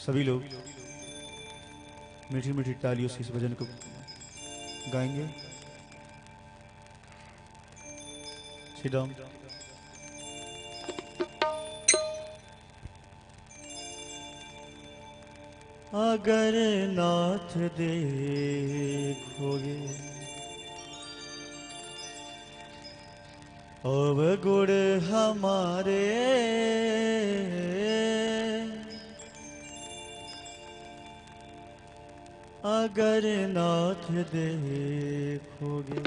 सभी लोग मीठी मीठी तालियों से इस भजन को गाएंगे। श्री राम। अगर नाथ देखोगे अवगुण हमारे, अगर नाथ देखोगे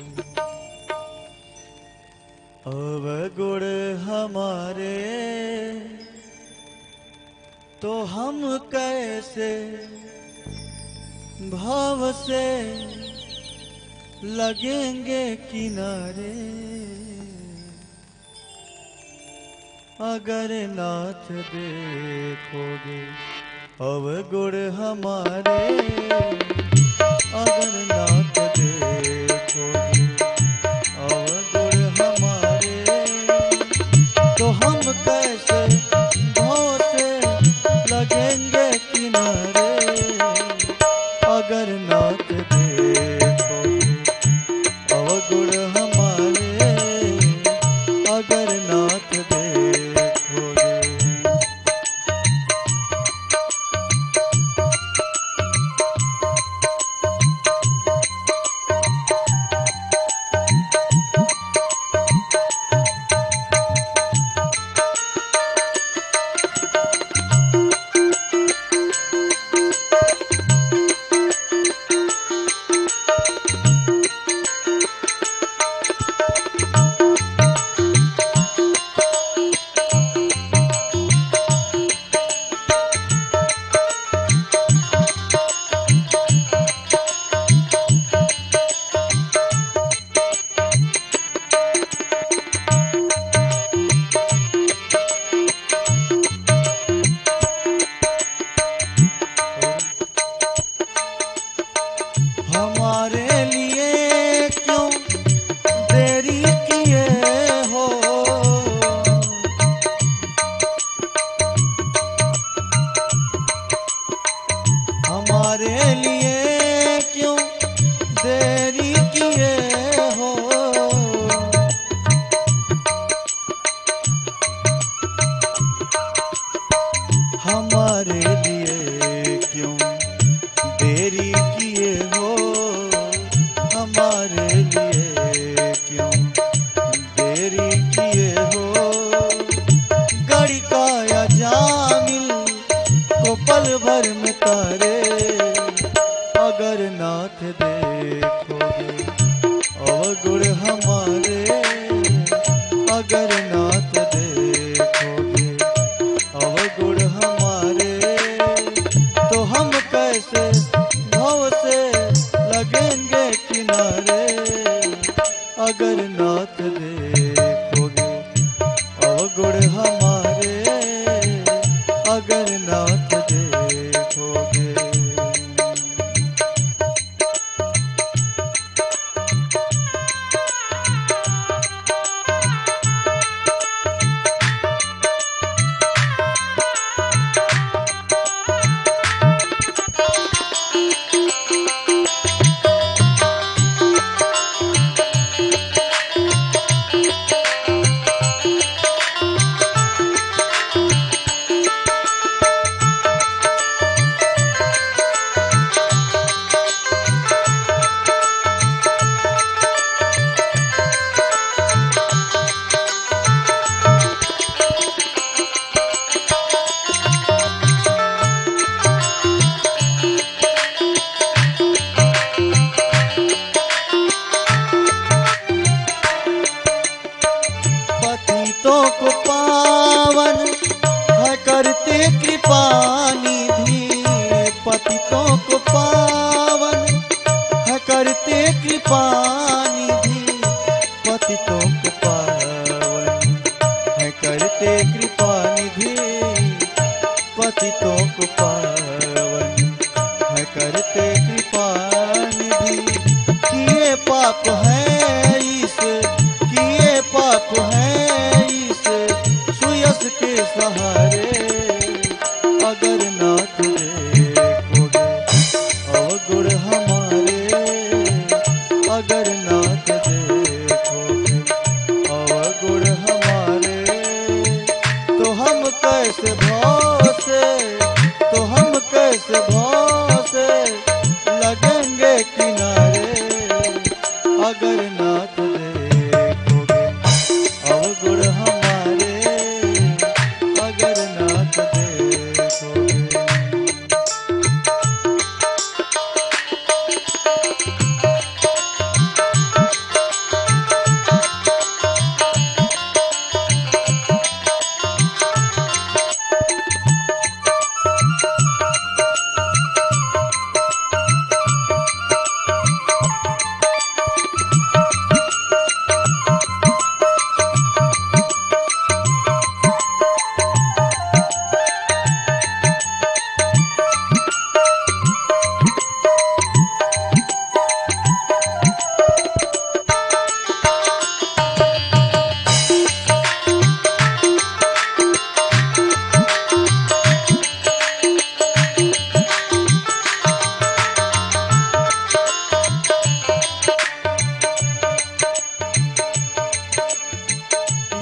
अवगुण हमारे, तो हम कैसे भाव से लगेंगे किनारे। अगर नाथ देखोगे अवगुण हमारे, अगर नाथ देखोगे अवगुण हमारे, तो हम कैसे भाव से लगेंगे किनारे। अगर नाथ देखोगे अवगुण हमारे, अगर नाथ देखोगे। हमारे लिए क्यों देरी किए हो, हमारे लिए क्यों देरी किए हो। हमारे लिए क्यों देरी किए हो, हमारे लिए क्यों देरी किए हो। गड़ी काया जामिल को पल भर में तारे। अगर नाथ देखोगे अवगुण हमारे, अगर नाथ देखोगे अवगुण हमारे, तो हम कैसे भाव से लगेंगे किनारे। अगर नाथ देखोगे अवगुण हमारे, अगर नाथ देखोगे। पतितों को पावन है करते कृपा निधि, पतितों को पावन है करते कृपा निधि, पतितों को पावन है करते कृपा निधि, पतितों को पावन है करते कृपा निधि। किए पाप है इस, किए पाप है इस सुयस के सहारे। अगर नाथ कैसे भाव से, तो हम कैसे भाव से लगेंगे किनारे, अगर नाथ देखोगे अवगुण हमारे, अगर नाथ देखोगे।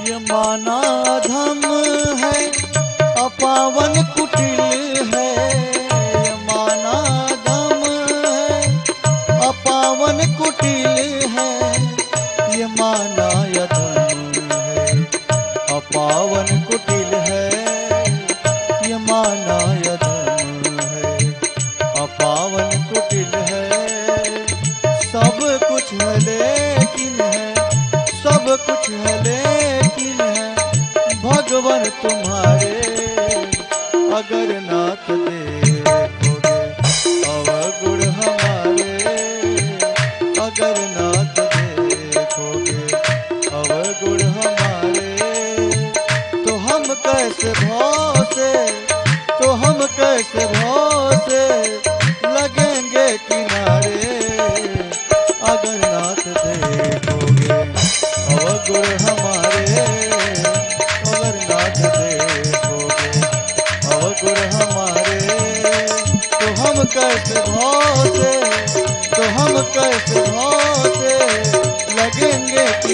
ये माना धम है अपावन कुटिल है, ये माना धम है अपावन कुटिल है, ये माना यधम है अपावन कुटिल है, ये माना यधम है अपावन कुटिल है। सब कुछ है लेकिन है, सब कुछ है लेकिन है भगवान तुम्हारे, अगर नाथ देखोगे अवगुण हमारे, अगर नाथ देखोगे अवगुण हमारे, तो हम कैसे भाव से, तो हम कैसे भाव से लगेंगे किनारे, अगर नाथ देखोगे अवगुण हमारे, अगर नाथ देखोगे अवगुण हमारे, तो हम कैसे भाव से, तो हम कैसे भाव